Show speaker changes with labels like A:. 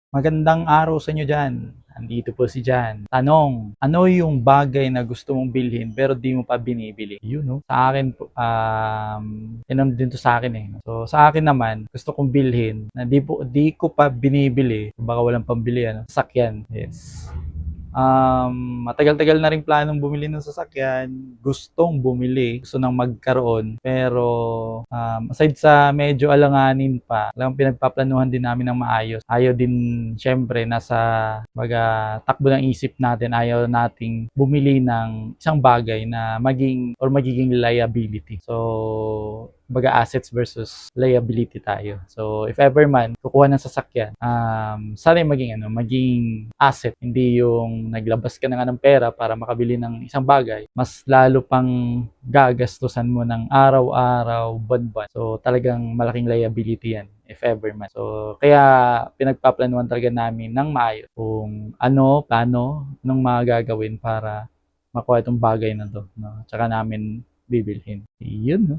A: Magandang araw sa inyo diyan. Andito po si Jan. Tanong, ano yung bagay na gusto mong bilhin pero di mo pa binibili? Yun 'no. Sa akin po, tinanong din 'to sa'kin, eh. So, sa akin naman, gusto kong bilhin na di ko pa binibili, baka walang pambili ano, sasakyan, yes. Matagal-tagal na ring planong bumili ng sasakyan, gustong bumili, gusto nang magkaroon, pero, aside sa medyo alanganin pa, talagang pinagpaplanuhan din namin ng maayos. Ayaw din siyempre nasa kumbaga takbo ng isip natin, ayaw nating bumili ng isang bagay na magiging liability. So, kumbaga assets versus liability tayo. So, if ever man kukuha ng sasakyan, sana maging maging asset, hindi yung naglabas ka na nga ng pera para makabili ng isang bagay, mas lalo pang gagastusan mo ng araw-araw, buwan-buwan. So, talagang malaking liability yan if ever man. So, kaya pinagpaplanuhan talaga namin ng maayos kung plano ng mga gagawin para makuha itong bagay na 'to, 'no? Tsaka namin bibilhin. Iyon 'no.